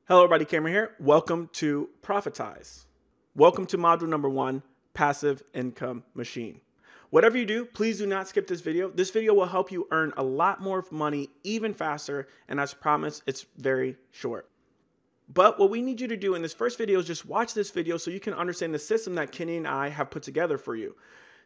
Hello everybody, Cameron here. Welcome to Profitize. Welcome to module number 1, Passive Income Machine. Whatever you do, please do not skip this video. This video will help you earn a lot more money even faster, and as promised, it's very short. But what we need you to do in this first video is just watch this video so you can understand the system that Kenny and I have put together for you.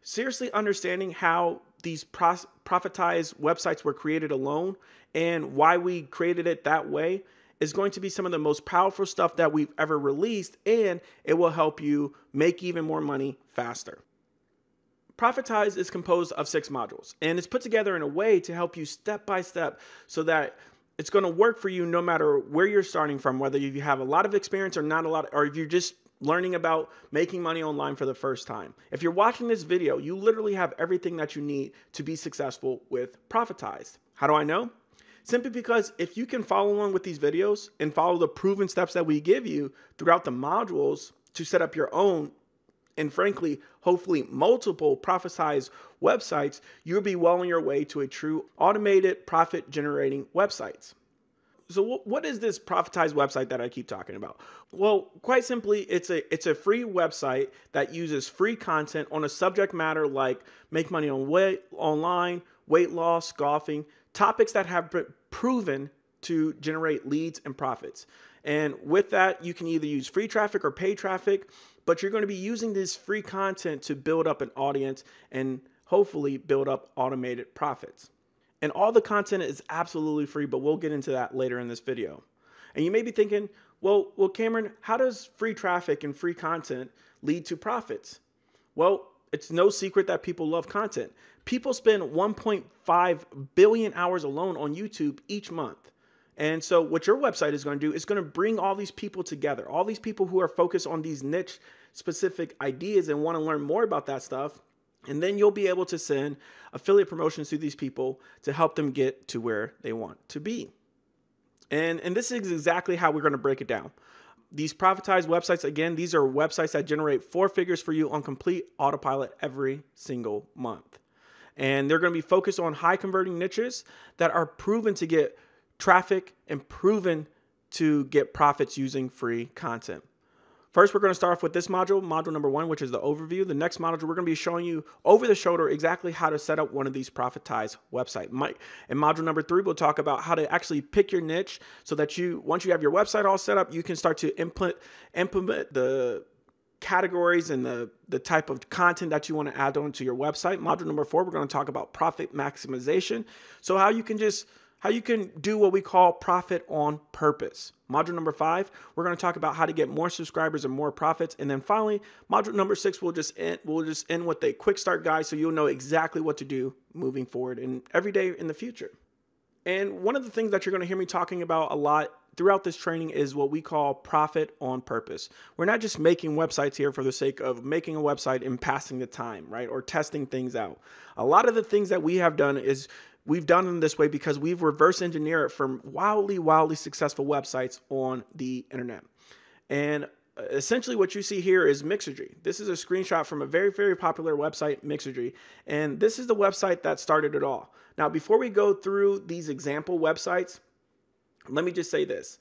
Seriously understanding how these Profitize websites were created alone and why we created it that way is going to be some of the most powerful stuff that we've ever released, and it will help you make even more money faster. Profitize is composed of 6 modules, and it's put together in a way to help you step by step so that it's going to work for you no matter where you're starting from, whether you have a lot of experience or not a lot, or if you're just learning about making money online for the first time. If you're watching this video, you literally have everything that you need to be successful with Profitize. How do I know? Simply because if you can follow along with these videos and follow the proven steps that we give you throughout the modules to set up your own and frankly, hopefully multiple Profitize websites, you'll be well on your way to a true automated profit generating websites. So what is this Profitize website that I keep talking about? Well, quite simply, it's a free website that uses free content on a subject matter like make money online, weight loss, golfing, topics that have been proven to generate leads and profits. And with that, you can either use free traffic or paid traffic, but you're going to be using this free content to build up an audience and hopefully build up automated profits. And all the content is absolutely free, but we'll get into that later in this video. And you may be thinking, well, Cameron, how does free traffic and free content lead to profits? Well, it's no secret that people love content. People spend 1.5 billion hours alone on YouTube each month. And so what your website is going to do is going to bring all these people together, all these people who are focused on these niche specific ideas and want to learn more about that stuff. And then you'll be able to send affiliate promotions to these people to help them get to where they want to be. And this is exactly how we're going to break it down. These Profitize websites, again, these are websites that generate 4 figures for you on complete autopilot every single month. And they're going to be focused on high converting niches that are proven to get traffic and proven to get profits using free content. First, we're going to start off with this module number 1, which is the overview. The next module, we're going to be showing you over the shoulder exactly how to set up one of these Profitize websites. In module number 3, we'll talk about how to actually pick your niche so that once you have your website all set up, you can start to implement the categories and the type of content that you want to add onto your website. Module number 4, we're going to talk about profit maximization. So how you can do what we call profit on purpose. Module number 5, we're going to talk about how to get more subscribers and more profits. And then finally, module number 6, we'll just end with a quick start guide so you'll know exactly what to do moving forward and every day in the future. And one of the things that you're going to hear me talking about a lot throughout this training is what we call profit on purpose. We're not just making websites here for the sake of making a website and passing the time, right? Or testing things out. A lot of the things that we have done is we've done them this way because we've reverse engineered from wildly successful websites on the internet. And essentially what you see here is Mixergy. This is a screenshot from a very, very popular website, Mixergy. And this is the website that started it all. Now, before we go through these example websites, let me just say this.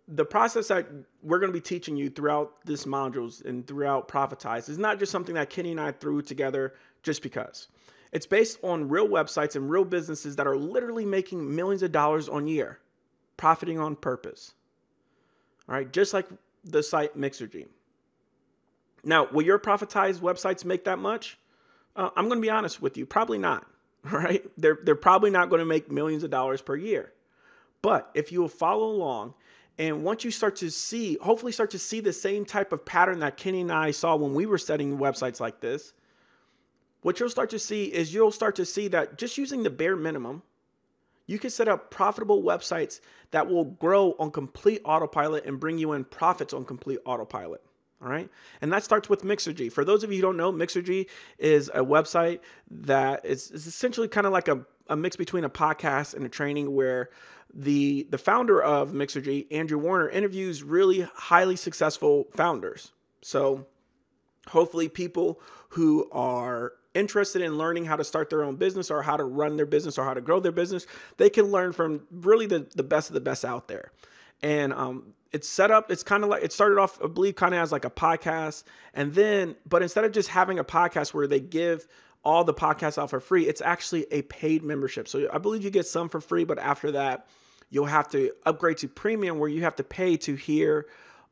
The process that we're going to be teaching you throughout this modules and throughout Profitize is not just something that Kenny and I threw together just because. It's based on real websites and real businesses that are literally making millions of dollars on year, profiting on purpose. All right, just like the site Mixergy. Now, will your Profitize websites make that much? I'm going to be honest with you, probably not. All right, they're probably not going to make millions of dollars per year. But if you will follow along, and once you hopefully start to see the same type of pattern that Kenny and I saw when we were studying websites like this, what you'll start to see is that just using the bare minimum, you can set up profitable websites that will grow on complete autopilot and bring you in profits on complete autopilot. All right. And that starts with Mixergy. For those of you who don't know, Mixergy is a website that is essentially kind of like a mix between a podcast and a training where the founder of Mixergy, Andrew Warner, interviews really highly successful founders. So hopefully people who are interested in learning how to start their own business or how to run their business or how to grow their business, they can learn from really the best of the best out there. And it's set up, it's kind of like, it started off, I believe, kind of as like a podcast. And then, but instead of just having a podcast where they give all the podcasts out for free, it's actually a paid membership. So I believe you get some for free, but after that, you'll have to upgrade to premium, where you have to pay to hear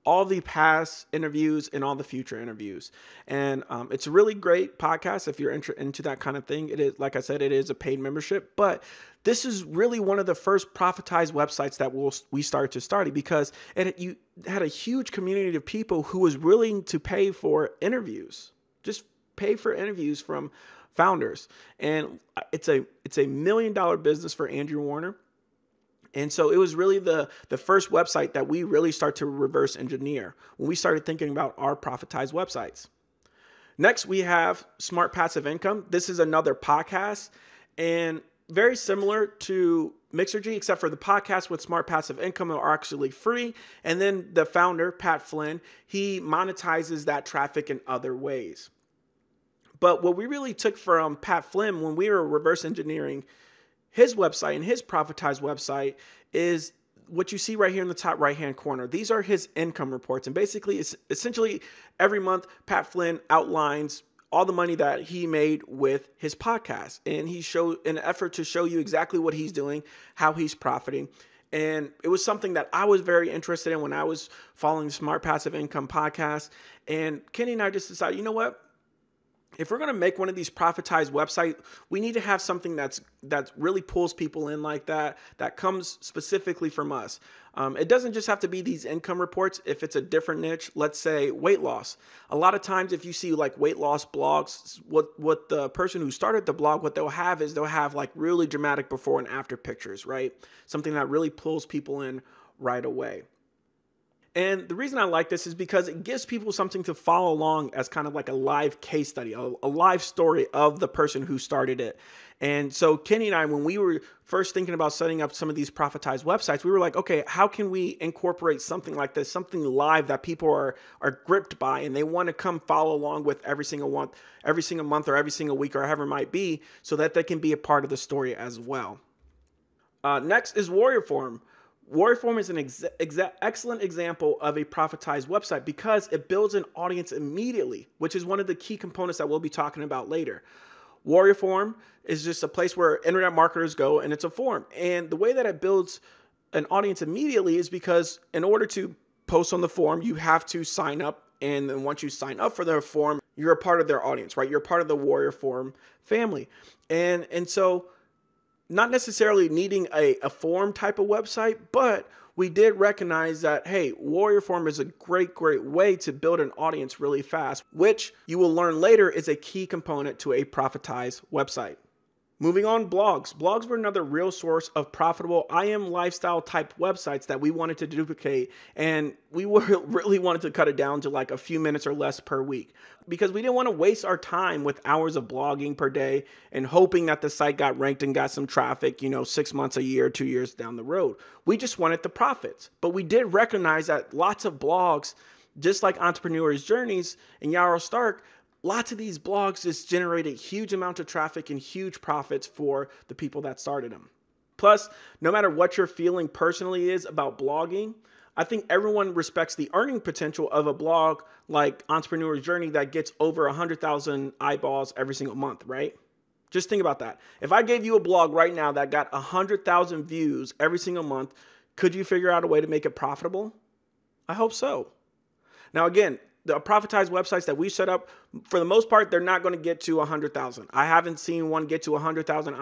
all the past interviews and all the future interviews. And it's a really great podcast if you're into that kind of thing. It is, like I said, it is a paid membership, but this is really one of the first Profitize websites that we started to study, because you had a huge community of people who was willing to pay for interviews, just pay for interviews from founders. And it's a $1 million business for Andrew Warner. And so it was really the first website that we really start to reverse engineer when we started thinking about our Profitize websites. Next, we have Smart Passive Income. This is another podcast and very similar to Mixergy, except for the podcast with Smart Passive Income are actually free. And then the founder, Pat Flynn, he monetizes that traffic in other ways. But what we really took from Pat Flynn when we were reverse engineering his website and his Profitize website is what you see right here in the top right-hand corner. These are his income reports. And basically, it's essentially every month, Pat Flynn outlines all the money that he made with his podcast. And he showed an effort to show you exactly what he's doing, how he's profiting. And it was something that I was very interested in when I was following the Smart Passive Income podcast. And Kenny and I just decided, you know what? If we're going to make one of these Profitize website, we need to have something that really pulls people in like that comes specifically from us. It doesn't just have to be these income reports. If it's a different niche, let's say weight loss. A lot of times if you see like weight loss blogs, what the person who started the blog, what they'll have is they'll have like really dramatic before and after pictures, right? Something that really pulls people in right away. And the reason I like this is because it gives people something to follow along as kind of like a live case study, a live story of the person who started it. And so Kenny and I, when we were first thinking about setting up some of these Profitize websites, we were like, okay, how can we incorporate something like this, something live that people are gripped by and they want to come follow along with every single month or every single week or however it might be, so that they can be a part of the story as well. Next is Warrior Forum. Warrior Forum is an excellent example of a Profitize website because it builds an audience immediately, which is one of the key components that we'll be talking about later. Warrior Forum is just a place where internet marketers go, and it's a forum. And the way that it builds an audience immediately is because in order to post on the forum, you have to sign up. And then once you sign up for their forum, you're a part of their audience, right? You're a part of the Warrior Forum family. And so not necessarily needing a forum type of website, but we did recognize that, hey, Warrior Forum is a great way to build an audience really fast, which you will learn later is a key component to a Profitize website. Moving on, blogs. Blogs were another real source of profitable IM lifestyle type websites that we wanted to duplicate, and we really wanted to cut it down to like a few minutes or less per week because we didn't want to waste our time with hours of blogging per day and hoping that the site got ranked and got some traffic, 6 months, a year, 2 years down the road. We just wanted the profits, but we did recognize that lots of blogs, just like Entrepreneurs' Journeys and Yarrow Stark, lots of these blogs just generated huge amounts of traffic and huge profits for the people that started them. Plus, no matter what your feeling personally is about blogging, I think everyone respects the earning potential of a blog like Entrepreneur's Journey that gets over 100,000 eyeballs every single month, right? Just think about that. If I gave you a blog right now that got 100,000 views every single month, could you figure out a way to make it profitable? I hope so. Now, again, the Profitize websites that we set up, for the most part, they're not going to get to 100,000. I haven't seen one get to 100,000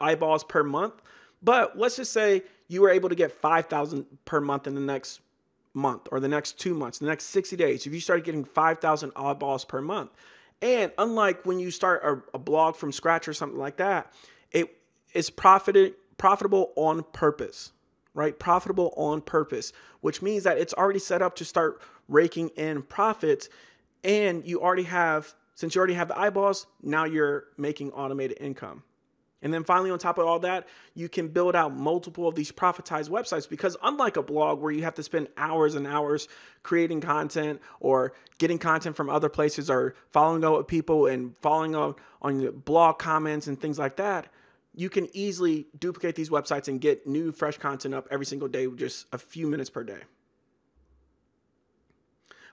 eyeballs per month, but let's just say you were able to get 5,000 per month in the next month or the next 2 months, the next 60 days. If you started getting 5,000 eyeballs per month, and unlike when you start a blog from scratch or something like that, it is profitable on purpose, right? Profitable on purpose, which means that it's already set up to start raking in profits, and since you already have the eyeballs, now you're making automated income. And then finally, on top of all that, you can build out multiple of these Profitize websites because unlike a blog where you have to spend hours and hours creating content or getting content from other places or following up with people and following up on your blog comments and things like that, you can easily duplicate these websites and get new, fresh content up every single day with just a few minutes per day.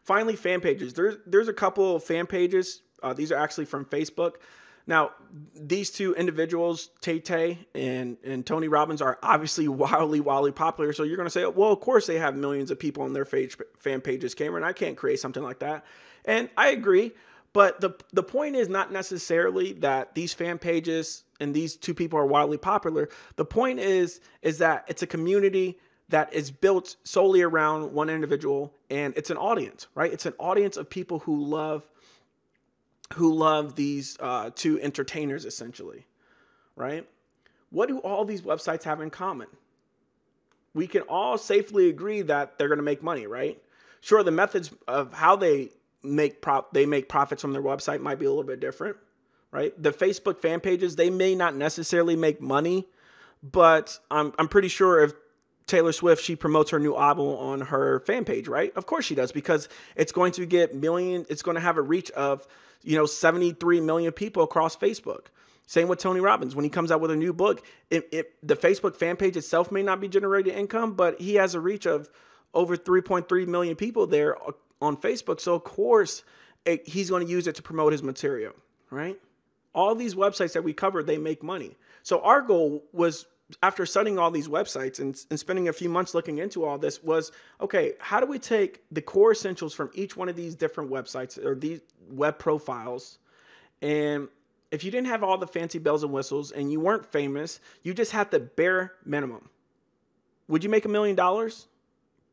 Finally, fan pages. There's a couple of fan pages. These are actually from Facebook. Now, these two individuals, Tay and Tony Robbins, are obviously wildly popular. So you're going to say, well, of course they have millions of people on their fan pages, Cameron. I can't create something like that. And I agree. But the point is not necessarily that these fan pages and these two people are wildly popular. The point is that it's a community that is built solely around one individual, and it's an audience, right? It's an audience of people who love these two entertainers, essentially, right? What do all these websites have in common? We can all safely agree that they're going to make money, right? Sure, the methods of how they make profits from their website might be a little bit different, right? The Facebook fan pages, they may not necessarily make money, but I'm pretty sure if Taylor Swift, she promotes her new album on her fan page, right? Of course she does, because it's going to get it's going to have a reach of, 73 million people across Facebook. Same with Tony Robbins. When he comes out with a new book, the Facebook fan page itself may not be generating income, but he has a reach of over 3.3 million people there on Facebook. So of course he's going to use it to promote his material, right? All these websites that we cover, they make money. So our goal was, after studying all these websites and spending a few months looking into all this, was, okay, how do we take the core essentials from each one of these different websites or these web profiles? And if you didn't have all the fancy bells and whistles and you weren't famous, you just had the bare minimum. Would you make $1 million?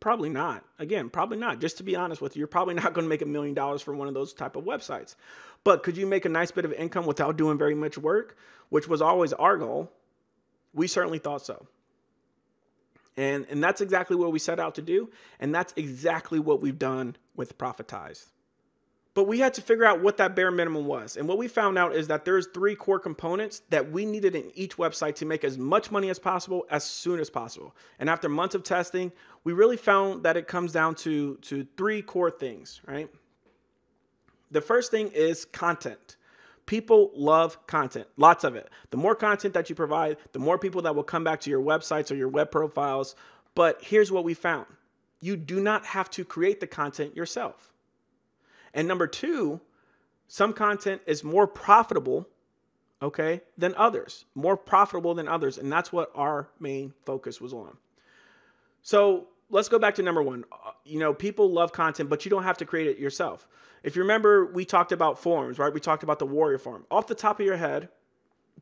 Probably not. Again, probably not. Just to be honest with you, you're probably not going to make $1 million from one of those type of websites. But could you make a nice bit of income without doing very much work, which was always our goal? We certainly thought so. And that's exactly what we set out to do. And that's exactly what we've done with Profitize. But we had to figure out what that bare minimum was. And what we found out is that there's 3 core components that we needed in each website to make as much money as possible as soon as possible. And after months of testing, we really found that it comes down to 3 core things, right? The first thing is content. People love content, lots of it. The more content that you provide, the more people that will come back to your websites or your web profiles. But here's what we found. You do not have to create the content yourself. And number 2, some content is more profitable, okay, than others, more profitable than others. And that's what our main focus was on. So let's go back to number 1. People love content, but you don't have to create it yourself. If you remember, we talked about forums, right? We talked about the Warrior Forum. Off the top of your head,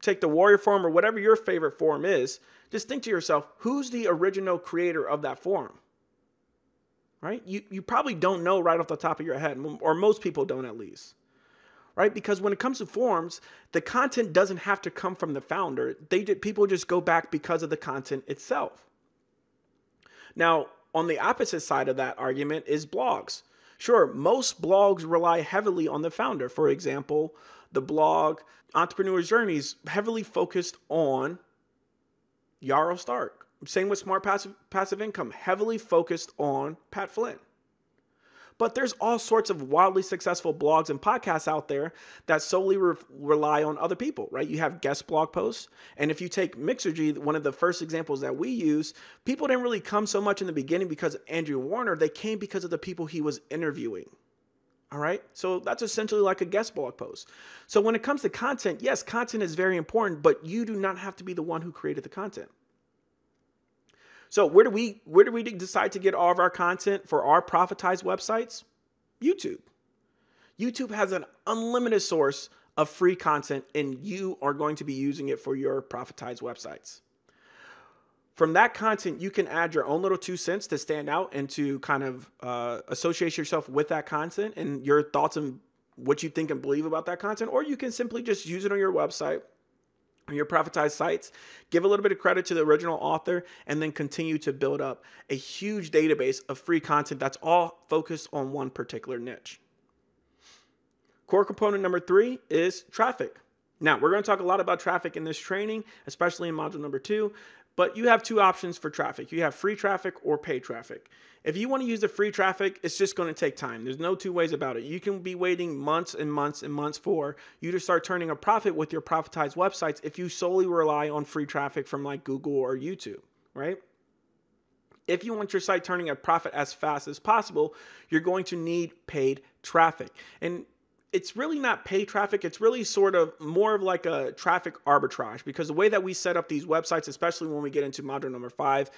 take the Warrior Forum or whatever your favorite forum is. Just think to yourself, who's the original creator of that forum? Right? You probably don't know right off the top of your head, or most people don't at least. Right? Because when it comes to forums, the content doesn't have to come from the founder. People just go back because of the content itself. Now, on the opposite side of that argument is blogs. Sure, most blogs rely heavily on the founder. For example, the blog Entrepreneur's Journeys heavily focused on Yarrow Stark. Same with Smart Passive Income, heavily focused on Pat Flynn. But there's all sorts of wildly successful blogs and podcasts out there that solely rely on other people, right? You have guest blog posts. And if you take Mixergy, one of the first examples that we use, people didn't really come so much in the beginning because of Andrew Warner. They came because of the people he was interviewing. All right. So that's essentially like a guest blog post. So when it comes to content, yes, content is very important, but you do not have to be the one who created the content. So where do we decide to get all of our content for our Profitize websites? YouTube. YouTube has an unlimited source of free content, and you are going to be using it for your Profitize websites. From that content, you can add your own little 2 cents to stand out and to kind of associate yourself with that content and your thoughts and what you think and believe about that content, or you can simply just use it on your website, on your Profitize sites, give a little bit of credit to the original author, and then continue to build up a huge database of free content that's all focused on one particular niche. Core component number 3 is traffic. Now, we're going to talk a lot about traffic in this training, especially in module number 2. But you have two options for traffic. You have free traffic or paid traffic. If you want to use the free traffic, it's just going to take time. There's no two ways about it. You can be waiting months and months and months for you to start turning a profit with your Profitize websites if you solely rely on free traffic from like Google or YouTube, right? If you want your site turning a profit as fast as possible, you're going to need paid traffic. And it's really not paid traffic. It's really sort of more of like a traffic arbitrage, because the way that we set up these websites, especially when we get into module number 5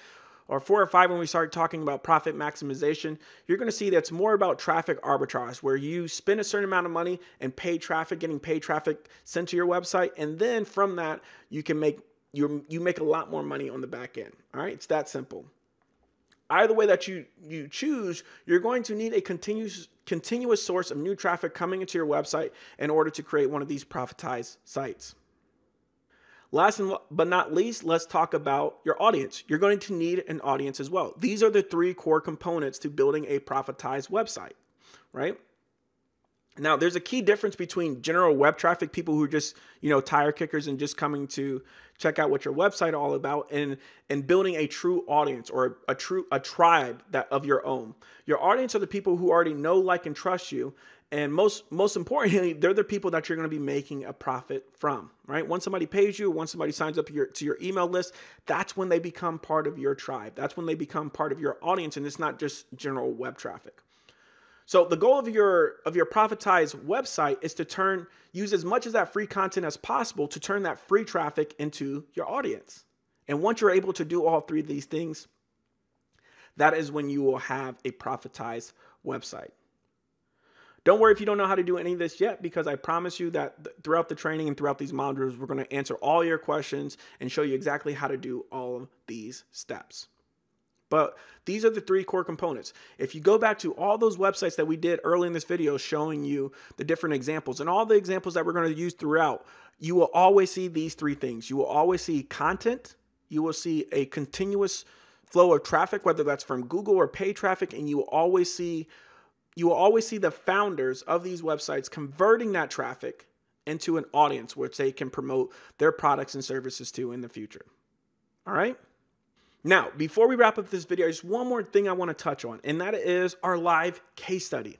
or 4 or 5, when we start talking about profit maximization, you're going to see that's more about traffic arbitrage, where you spend a certain amount of money and paid traffic, getting paid traffic sent to your website. And then from that, you can make you make a lot more money on the back end. All right. It's that simple. Either way that you choose, you're going to need a continuous source of new traffic coming into your website in order to create one of these Profitize sites. Last but not least, let's talk about your audience. You're going to need an audience as well. These are the 3 core components to building a Profitize website, right? Now, there's a key difference between general web traffic, people who are just, tire kickers and just coming to check out what your website all about, and building a true audience or a tribe of your own. Your audience are the people who already know, like, and trust you. And most importantly, they're the people that you're going to be making a profit from, right? Once somebody pays you, once somebody signs up to your email list, that's when they become part of your tribe. That's when they become part of your audience, and it's not just general web traffic. So the goal of your Profitize website is to use as much of that free content as possible to turn that free traffic into your audience. And once you're able to do all 3 of these things, that is when you will have a Profitize website. Don't worry if you don't know how to do any of this yet, because I promise you that throughout the training and throughout these modules, we're going to answer all your questions and show you exactly how to do all of these steps. But these are the 3 core components. If you go back to all those websites that we did early in this video showing you the different examples and all the examples that we're going to use throughout, you will always see these 3 things. You will always see content. You will see a continuous flow of traffic, whether that's from Google or paid traffic, and you will always see the founders of these websites converting that traffic into an audience which they can promote their products and services to in the future. All right? Now, before we wrap up this video, there's one more thing I want to touch on, and that is our live case study.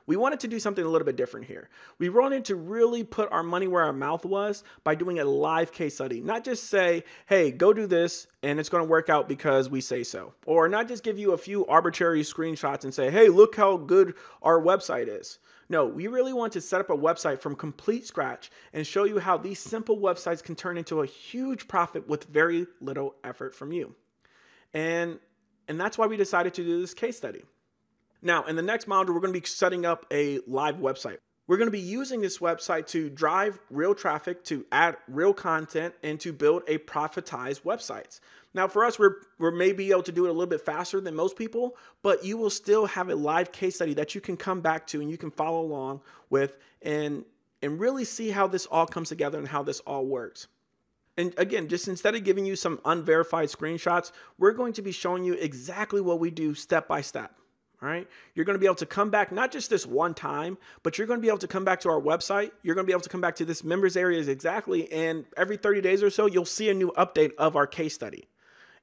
We wanted to do something a little bit different here. We wanted to really put our money where our mouth was by doing a live case study. Not just say, hey, go do this and it's going to work out because we say so. Or not just give you a few arbitrary screenshots and say, hey, look how good our website is. No, we really want to set up a website from complete scratch and show you how these simple websites can turn into a huge profit with very little effort from you. And that's why we decided to do this case study. Now, in the next module, we're going to be setting up a live website. We're going to be using this website to drive real traffic, to add real content, and to build a Profitize websites. Now, for us, we're maybe able to do it a little bit faster than most people, but you will still have a live case study that you can come back to and you can follow along with and really see how this all comes together and how this all works. And again, just instead of giving you some unverified screenshots, we're going to be showing you exactly what we do step by step. All right. You're going to be able to come back, not just this one time, but you're going to be able to come back to our website. You're going to be able to come back to this members areas exactly. And every 30 days or so, you'll see a new update of our case study.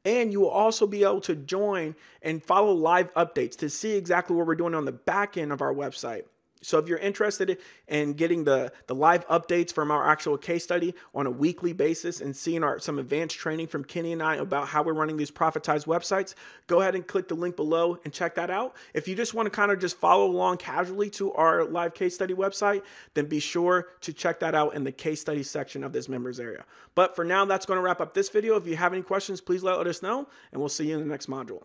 And you will also be able to join and follow live updates to see exactly what we're doing on the back end of our website. So if you're interested in getting the live updates from our actual case study on a weekly basis and seeing some advanced training from Kenny and I about how we're running these Profitize websites, go ahead and click the link below and check that out. If you just want to kind of just follow along casually to our live case study website, then be sure to check that out in the case study section of this members area. But for now, that's going to wrap up this video. If you have any questions, please let us know, and we'll see you in the next module.